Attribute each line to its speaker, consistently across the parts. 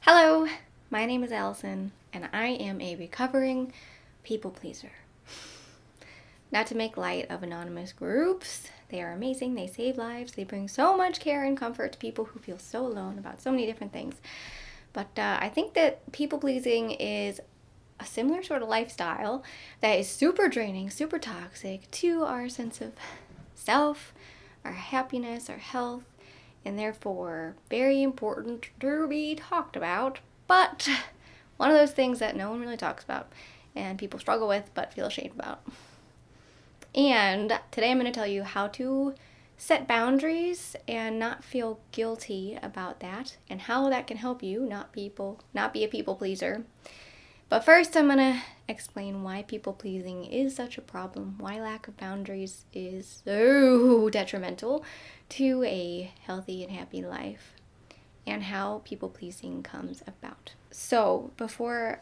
Speaker 1: Hello, my name is Allison, and I am a recovering people pleaser. Not to make light of anonymous groups, they are amazing, they save lives, they bring so much care and comfort to people who feel so alone about so many different things. But I think that people pleasing is a similar sort of lifestyle that is super draining, super toxic to our sense of self, our happiness, our health, and therefore very important to be talked about, but one of those things that no one really talks about and people struggle with but feel ashamed about. And today I'm going to tell you how to set boundaries and not feel guilty about that, and how that can help you not be a people pleaser. But first, I'm going to explain why people pleasing is such a problem, why lack of boundaries is so detrimental to a healthy and happy life, and how people pleasing comes about. So, before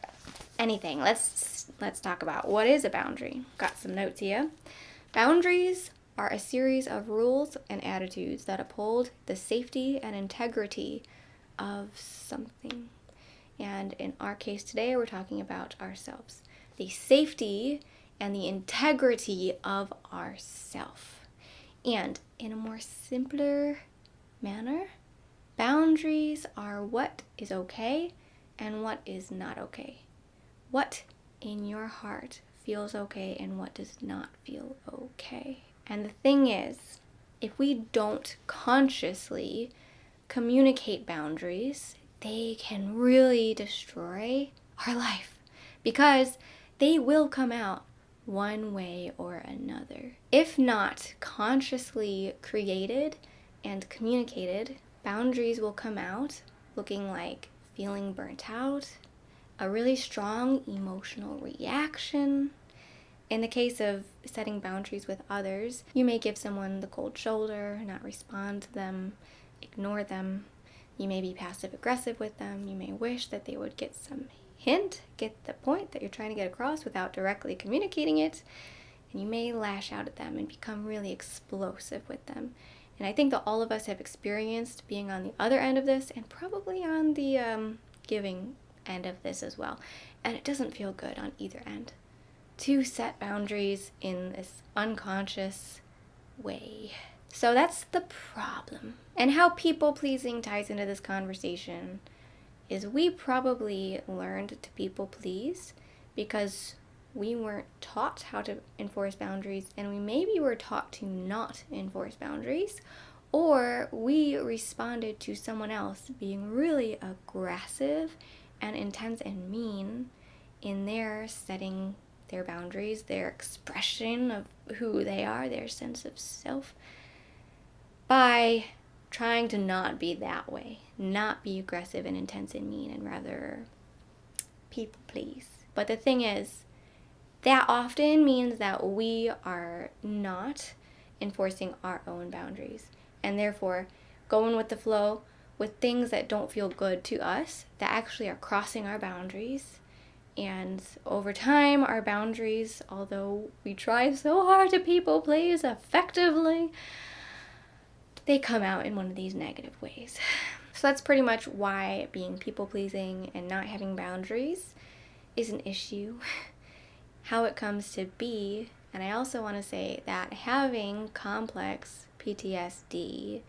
Speaker 1: anything, let's talk about what is a boundary. Got some notes here. Boundaries are a series of rules and attitudes that uphold the safety and integrity of something. And in our case today, we're talking about ourselves. The safety and the integrity of ourself. And in a more simpler manner, boundaries are what is okay and what is not okay. What in your heart feels okay and what does not feel okay. And the thing is, if we don't consciously communicate boundaries, they can really destroy our life because they will come out one way or another. If not consciously created and communicated, boundaries will come out looking like feeling burnt out, a really strong emotional reaction. In the case of setting boundaries with others, you may give someone the cold shoulder, not respond to them, ignore them. You may be passive-aggressive with them. You may wish that they would get some hint, get the point that you're trying to get across without directly communicating it. And you may lash out at them and become really explosive with them. And I think that all of us have experienced being on the other end of this and probably on the giving end of this as well. And it doesn't feel good on either end to set boundaries in this unconscious way. So that's the problem. And how people-pleasing ties into this conversation is we probably learned to people-please because we weren't taught how to enforce boundaries, and we maybe were taught to not enforce boundaries, or we responded to someone else being really aggressive and intense and mean in their setting their boundaries, their expression of who they are, their sense of self, by trying to not be that way, not be aggressive and intense and mean, and rather people please. But the thing is, that often means that we are not enforcing our own boundaries, and therefore going with the flow with things that don't feel good to us, that actually are crossing our boundaries. And over time, our boundaries, although we try so hard to people please effectively, they come out in one of these negative ways. So that's pretty much why being people-pleasing and not having boundaries is an issue, how it comes to be. And I also want to say that having complex PTSD,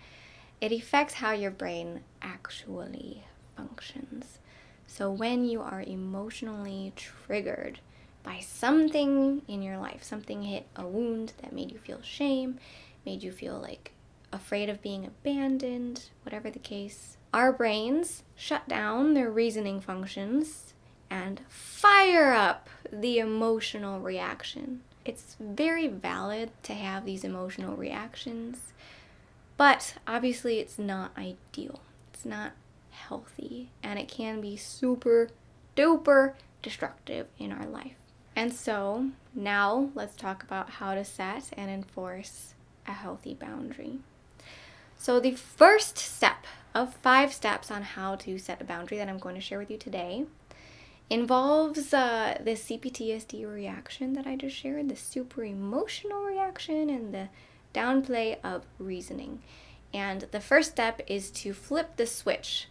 Speaker 1: it affects how your brain actually functions. So when you are emotionally triggered by something in your life, something hit a wound that made you feel shame, made you feel like afraid of being abandoned, whatever the case, our brains shut down their reasoning functions and fire up the emotional reaction. It's very valid to have these emotional reactions, but obviously it's not ideal. It's not healthy, and it can be super duper destructive in our life. And so now let's talk about how to set and enforce a healthy boundary. So the first step of 5 steps on how to set a boundary that I'm going to share with you today involves the CPTSD reaction that I just shared, the super emotional reaction and the downplay of reasoning. And the first step is to flip the switch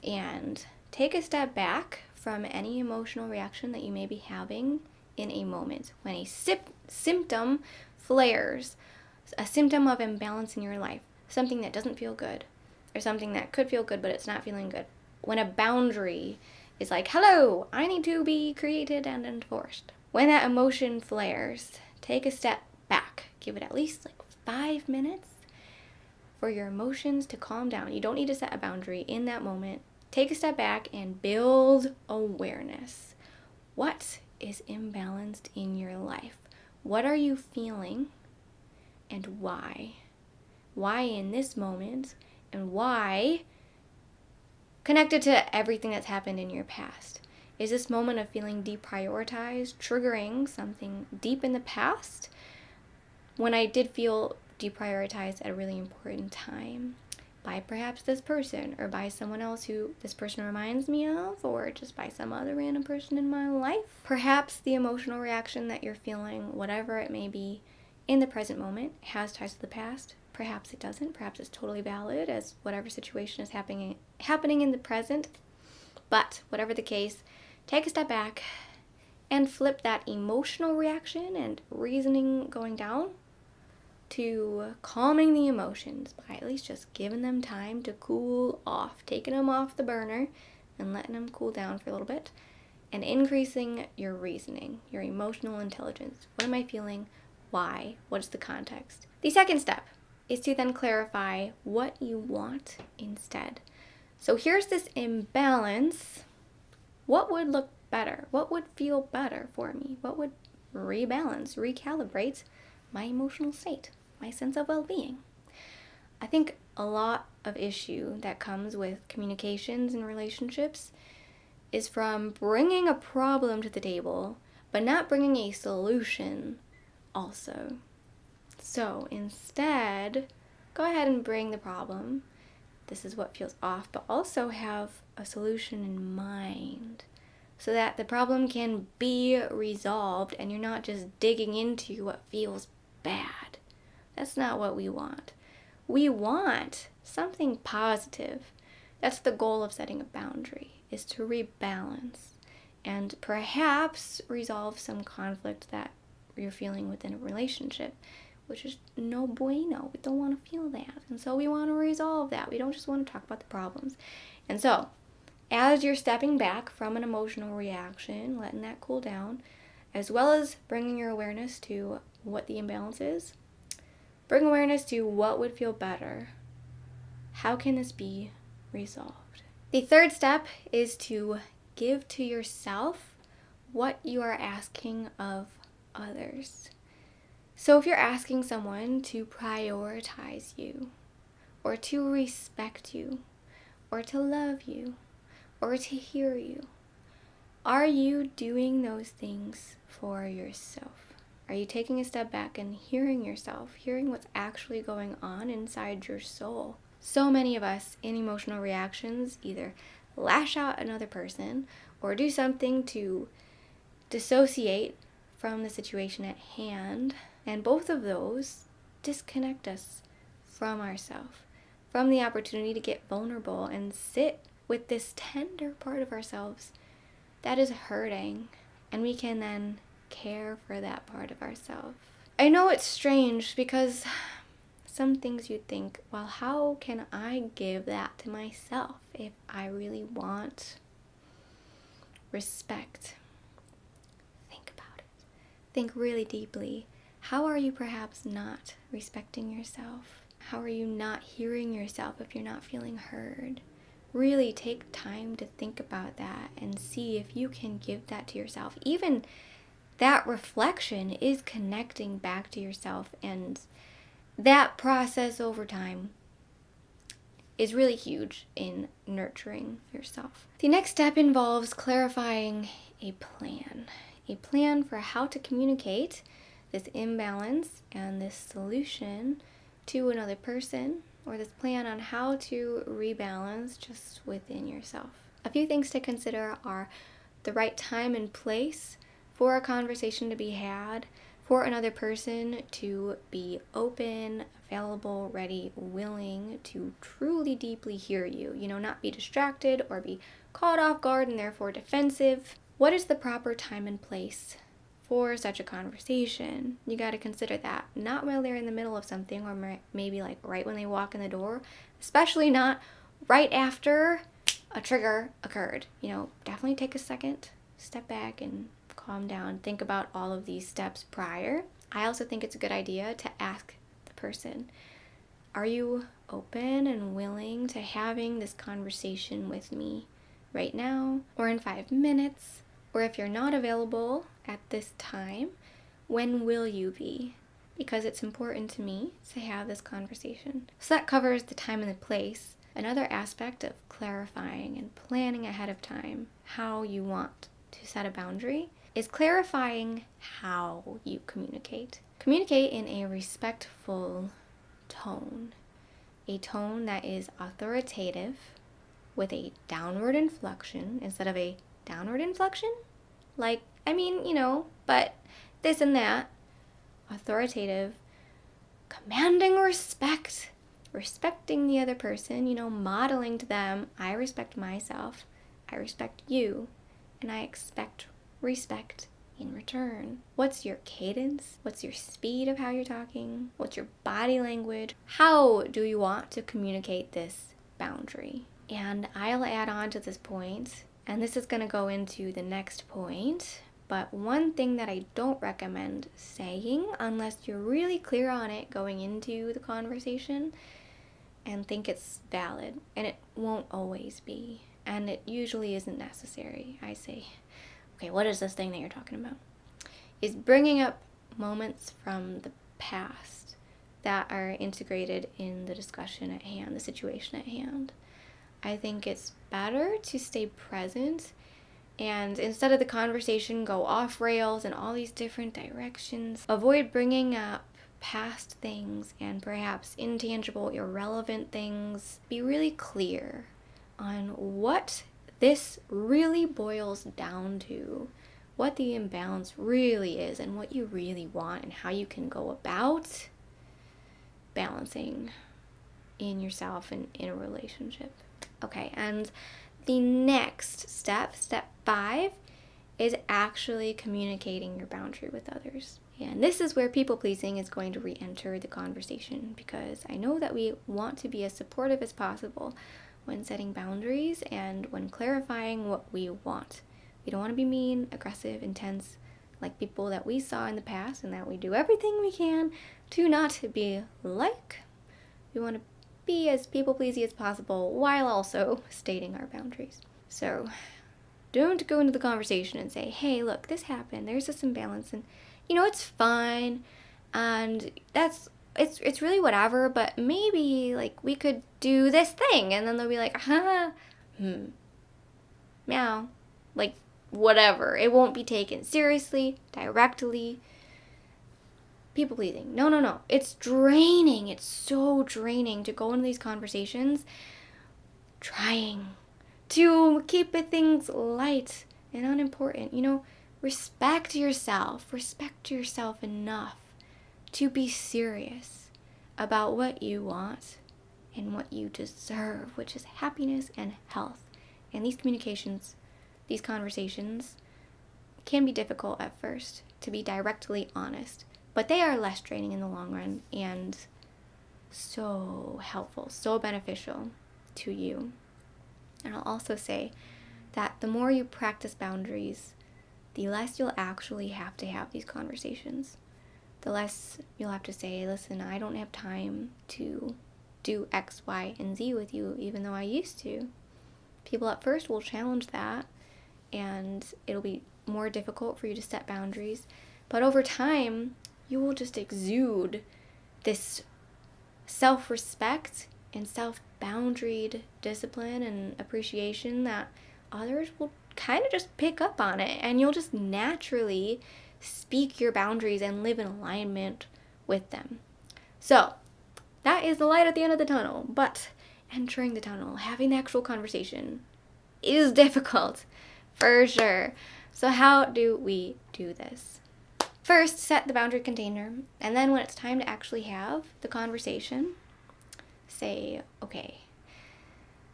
Speaker 1: and take a step back from any emotional reaction that you may be having in a moment. When a symptom flares, a symptom of imbalance in your life, something that doesn't feel good, or something that could feel good but it's not feeling good. When a boundary is like, hello, I need to be created and enforced. When that emotion flares, take a step back. Give it at least like 5 minutes for your emotions to calm down. You don't need to set a boundary in that moment. Take a step back and build awareness. What is imbalanced in your life? What are you feeling and why? Why in this moment, and why connected to everything that's happened in your past? Is this moment of feeling deprioritized triggering something deep in the past when I did feel deprioritized at a really important time by perhaps this person, or by someone else who this person reminds me of, or just by some other random person in my life? Perhaps the emotional reaction that you're feeling, whatever it may be, in the present moment has ties to the past. Perhaps it doesn't. Perhaps it's totally valid as whatever situation is happening in the present. But whatever the case, take a step back and flip that emotional reaction and reasoning going down to calming the emotions by at least just giving them time to cool off, taking them off the burner and letting them cool down for a little bit, and increasing your reasoning, your emotional intelligence. What am I feeling? Why? What is the context? The second step is to then clarify what you want instead. So here's this imbalance. What would look better? What would feel better for me? What would rebalance, recalibrate my emotional state, my sense of well-being? I think a lot of issue that comes with communications and relationships is from bringing a problem to the table, but not bringing a solution also. So instead, go ahead and bring the problem. This is what feels off, but also have a solution in mind so that the problem can be resolved and you're not just digging into what feels bad. That's not what we want. We want something positive. That's the goal of setting a boundary, is to rebalance and perhaps resolve some conflict that you're feeling within a relationship, which is no bueno. We don't want to feel that. And so we want to resolve that. We don't just want to talk about the problems. And so, as you're stepping back from an emotional reaction, letting that cool down, as well as bringing your awareness to what the imbalance is, bring awareness to what would feel better. How can this be resolved? The third step is to give to yourself what you are asking of others. So if you're asking someone to prioritize you, or to respect you, or to love you, or to hear you, are you doing those things for yourself? Are you taking a step back and hearing yourself, hearing what's actually going on inside your soul? So many of us in emotional reactions either lash out at another person or do something to dissociate from the situation at hand, and both of those disconnect us from ourselves, from the opportunity to get vulnerable and sit with this tender part of ourselves that is hurting, and we can then care for that part of ourselves. I know it's strange because some things you'd think, well, how can I give that to myself if I really want respect? Think about it. Think really deeply. How are you perhaps not respecting yourself? How are you not hearing yourself if you're not feeling heard? Really take time to think about that and see if you can give that to yourself. Even that reflection is connecting back to yourself, and that process over time is really huge in nurturing yourself. The next step involves clarifying a plan for how to communicate this imbalance and this solution to another person, or this plan on how to rebalance just within yourself. A few things to consider are the right time and place for a conversation to be had, for another person to be open, available, ready, willing to truly deeply hear you. Not be distracted or be caught off guard and therefore defensive. What is the proper time and place for such a conversation? You got to consider that. Not while they're in the middle of something, or maybe like right when they walk in the door, especially not right after a trigger occurred. Definitely take a second, step back and calm down. Think about all of these steps prior. I also think it's a good idea to ask the person, are you open and willing to having this conversation with me right now or in 5 minutes? Or if you're not available at this time, when will you be? Because it's important to me to have this conversation. So that covers the time and the place. Another aspect of clarifying and planning ahead of time how you want to set a boundary is clarifying how you communicate. Communicate in a respectful tone. A tone that is authoritative with a downward inflection instead of a downward inflection? But this and that. Authoritative, commanding respect, respecting the other person, modeling to them, I respect myself, I respect you, and I expect respect in return. What's your cadence? What's your speed of how you're talking? What's your body language? How do you want to communicate this boundary? And I'll add on to this point, and this is going to go into the next point, but one thing that I don't recommend saying unless you're really clear on it going into the conversation and think it's valid, and it won't always be, and it usually isn't necessary. I say, okay, what is this thing that you're talking about? Is bringing up moments from the past that are integrated in the discussion at hand, the situation at hand. I think it's better to stay present and instead of the conversation go off rails in all these different directions, avoid bringing up past things and perhaps intangible, irrelevant things. Be really clear on what this really boils down to, what the imbalance really is and what you really want and how you can go about balancing in yourself and in a relationship. Okay, and the next step, step 5, is actually communicating your boundary with others. And this is where people pleasing is going to re-enter the conversation, because I know that we want to be as supportive as possible when setting boundaries and when clarifying what we want. We don't want to be mean, aggressive, intense, like people that we saw in the past and that we do everything we can to not be like. We want to be as people-pleasing as possible while also stating our boundaries. So don't go into the conversation and say, hey, look, this happened. There's this imbalance and, it's fine. And it's really whatever, but maybe, we could do this thing. And then they'll be like, meow. Whatever. It won't be taken seriously, directly. People pleasing. No. It's draining. It's so draining to go into these conversations trying to keep things light and unimportant. Respect yourself. Respect yourself enough to be serious about what you want and what you deserve, which is happiness and health. And these conversations can be difficult at first, to be directly honest. But they are less draining in the long run and so helpful, so beneficial to you. And I'll also say that the more you practice boundaries, the less you'll actually have to have these conversations. The less you'll have to say, listen, I don't have time to do X, Y, and Z with you, even though I used to. People at first will challenge that, and it'll be more difficult for you to set boundaries. But over time, you will just exude this self-respect and self-boundaried discipline and appreciation that others will kind of just pick up on it, and you'll just naturally speak your boundaries and live in alignment with them. So that is the light at the end of the tunnel, but entering the tunnel, having the actual conversation is difficult for sure. So how do we do this? First, set the boundary container, and then when it's time to actually have the conversation, say, okay,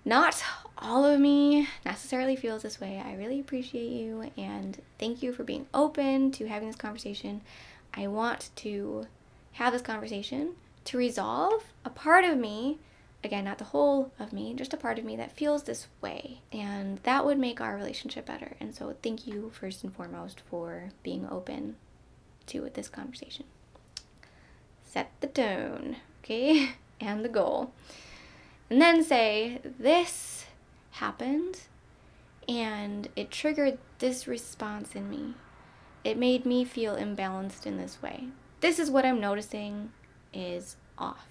Speaker 1: Not all of me necessarily feels this way. I really appreciate you and thank you for being open to having this conversation. I want to have this conversation to resolve a part of me, again, not the whole of me, just a part of me that feels this way. And that would make our relationship better. And so thank you first and foremost for being open to this conversation. Set the tone, okay? And the goal. And then say, this happened and it triggered this response in me. It made me feel imbalanced in this way. This is what I'm noticing is off.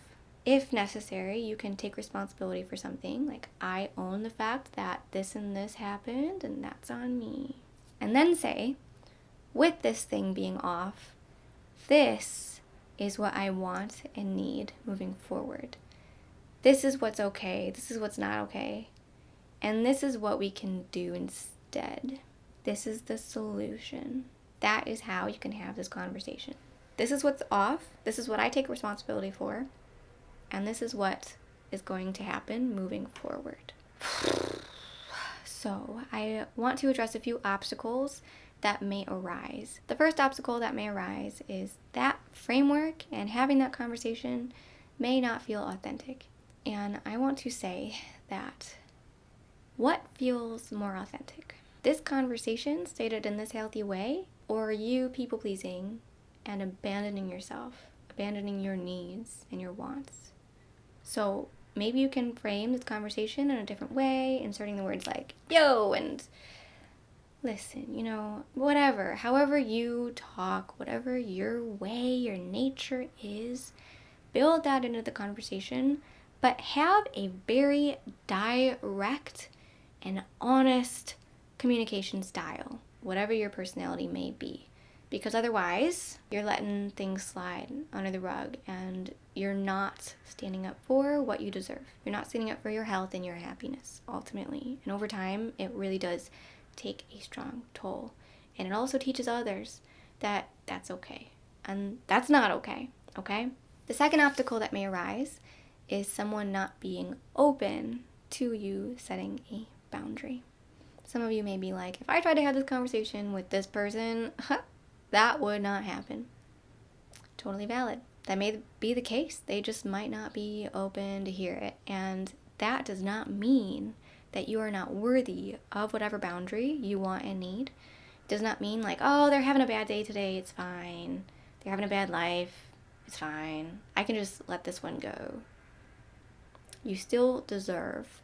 Speaker 1: If necessary, you can take responsibility for something. Like, I own the fact that this and this happened and that's on me. And then say, with this thing being off, this is what I want and need moving forward. This is what's okay, this is what's not okay, and this is what we can do instead. This is the solution. That is how you can have this conversation. This is what's off, this is what I take responsibility for, and this is what is going to happen moving forward. So, I want to address a few obstacles that may arise. The first obstacle that may arise is that framework and having that conversation may not feel authentic. And I want to say that what feels more authentic? This conversation stated in this healthy way, or you people pleasing and abandoning yourself, abandoning your needs and your wants? So maybe you can frame this conversation in a different way, inserting the words like, yo, and listen, whatever, however you talk, whatever your way, your nature is, build that into the conversation. But have a very direct and honest communication style, whatever your personality may be. Because otherwise, you're letting things slide under the rug and you're not standing up for what you deserve. You're not standing up for your health and your happiness, ultimately. And over time, it really does take a strong toll. And it also teaches others that that's okay. And that's not okay, okay? The second obstacle that may arise is someone not being open to you setting a boundary. Some of you may be like, if I tried to have this conversation with this person, that would not happen. Totally valid. That may be the case. They just might not be open to hear it. And that does not mean that you are not worthy of whatever boundary you want and need. It does not mean like, oh, they're having a bad day today, it's fine. They're having a bad life, it's fine. I can just let this one go. You still deserve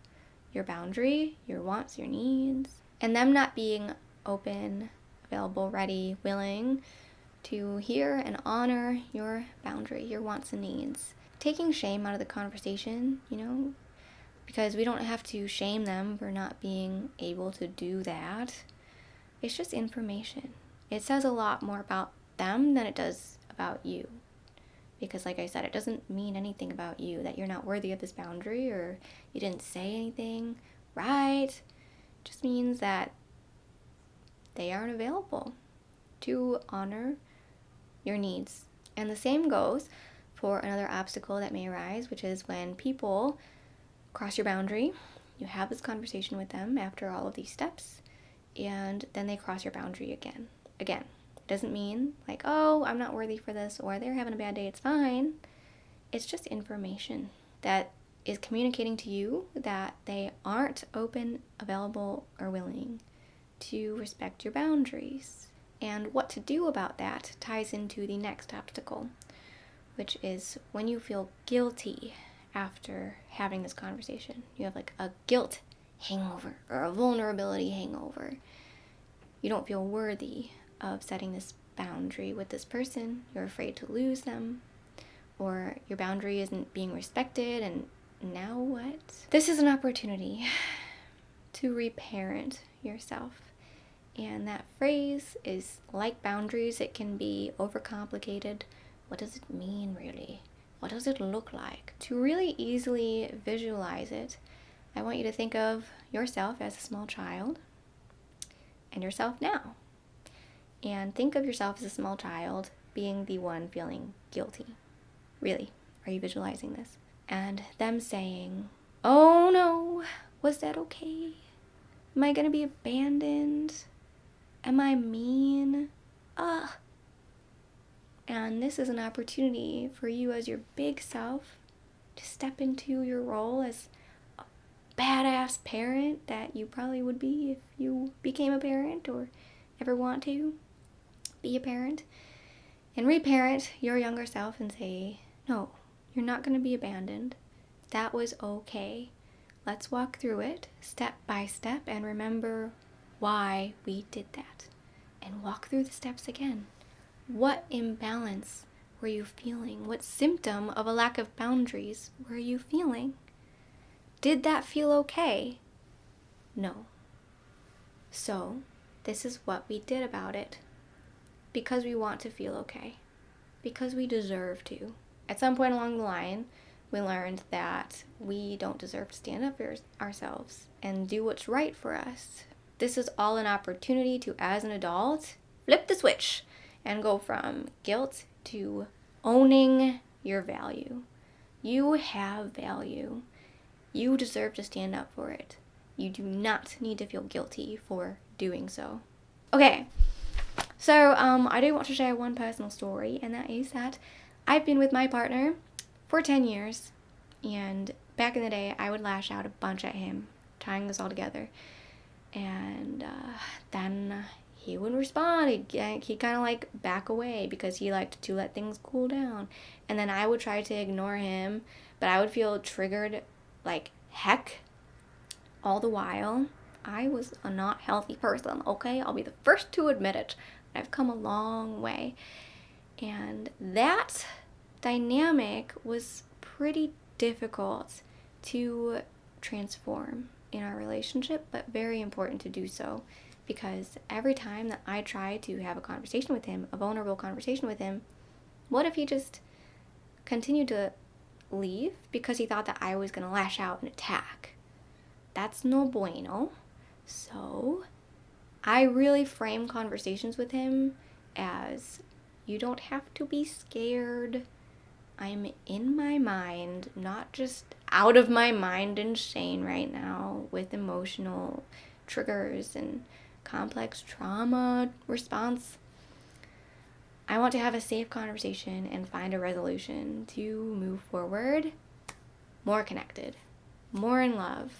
Speaker 1: your boundary, your wants, your needs, and them not being open, available, ready, willing to hear and honor your boundary, your wants and needs. Taking shame out of the conversation, because we don't have to shame them for not being able to do that. It's just information. It says a lot more about them than it does about you. Because like I said, it doesn't mean anything about you, that you're not worthy of this boundary or you didn't say anything right. It just means that they aren't available to honor your needs. And the same goes for another obstacle that may arise, which is when people cross your boundary. You have this conversation with them after all of these steps, and then they cross your boundary again. It doesn't mean like, oh, I'm not worthy for this, or they're having a bad day, it's fine. It's just information that is communicating to you that they aren't open, available, or willing to respect your boundaries. And what to do about that ties into the next obstacle, which is when you feel guilty after having this conversation. You have like a guilt hangover or a vulnerability hangover. You don't feel worthy of setting this boundary with this person. You're afraid to lose them, or your boundary isn't being respected, and now what? This is an opportunity to reparent yourself. And that phrase is like boundaries. It can be overcomplicated. What does it mean really? What does it look like? To really easily visualize it, I want you to think of yourself as a small child and yourself now. And think of yourself as a small child being the one feeling guilty. Really, are you visualizing this? And them saying, oh no, Was that okay? Am I gonna be abandoned? Am I mean? Ugh. And this is an opportunity for you as your big self to step into your role as a badass parent that you probably would be if you became a parent or ever want to be a parent. And reparent your younger self and say, no, you're not going to be abandoned. That was okay. Let's walk through it step by step and remember why we did that. And walk through the steps again. What imbalance were you feeling? What symptom of a lack of boundaries were you feeling? Did that feel okay? No. So, this is what we did about it. Because we want to feel okay. Because we deserve to. At some point along the line, we learned that we don't deserve to stand up for ourselves and do what's right for us. This is all an opportunity to, as an adult, flip the switch and go from guilt to owning your value. You have value. You deserve to stand up for it. You do not need to feel guilty for doing so. Okay, so I do want to share one personal story, and that is that I've been with my partner for 10 years, and back in the day, I would lash out a bunch at him, tying us all together, and then he wouldn't respond. He'd kind of like back away because he liked to let things cool down, and then I would try to ignore him, but I would feel triggered like heck all the while. I was a not healthy person, okay? I'll be the first to admit it. I've come a long way, and that dynamic was pretty difficult to transform in our relationship, but very important to do so, because every time that I tried to have a conversation with him, a vulnerable conversation with him, what if he just continued to leave because he thought that I was going to lash out and attack? That's no bueno. So I really frame conversations with him as, you don't have to be scared. I'm in my mind, not just out of my mind insane right now with emotional triggers and complex trauma response. I want to have a safe conversation and find a resolution to move forward more connected, more in love,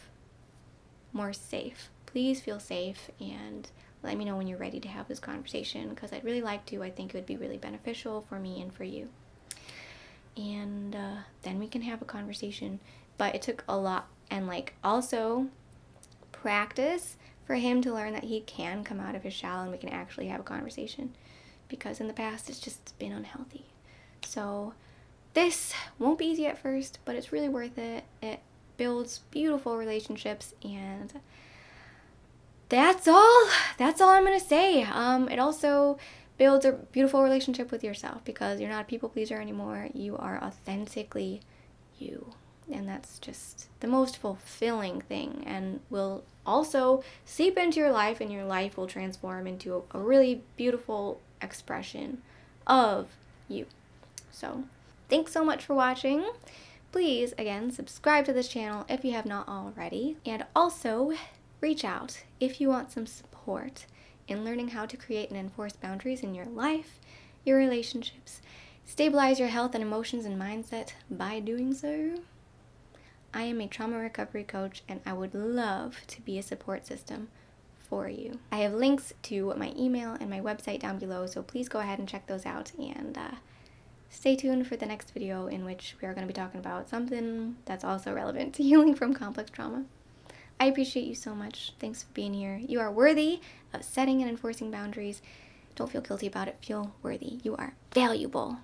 Speaker 1: more safe. Please feel safe and let me know when you're ready to have this conversation, because I'd really like to. I think it would be really beneficial for me and for you. And then we can have a conversation. But it took a lot, and like also practice for him to learn that he can come out of his shell and we can actually have a conversation, because in the past it's just been unhealthy. So this won't be easy at first, but it's really worth it. It builds beautiful relationships, and that's all I'm gonna say. It also builds a beautiful relationship with yourself, because you're not a people pleaser anymore. You are authentically you, and that's just the most fulfilling thing, and will also seep into your life, and your life will transform into a really beautiful expression of you. So thanks so much for watching. Please, again, subscribe to this channel if you have not already, and also reach out if you want some support in learning how to create and enforce boundaries in your life, your relationships, stabilize your health and emotions and mindset by doing so. I am a trauma recovery coach, and I would love to be a support system for you. I have links to my email and my website down below, so please go ahead and check those out, and stay tuned for the next video, in which we are going to be talking about something that's also relevant to healing from complex trauma. I appreciate you so much. Thanks for being here. You are worthy of setting and enforcing boundaries. Don't feel guilty about it. Feel worthy. You are valuable.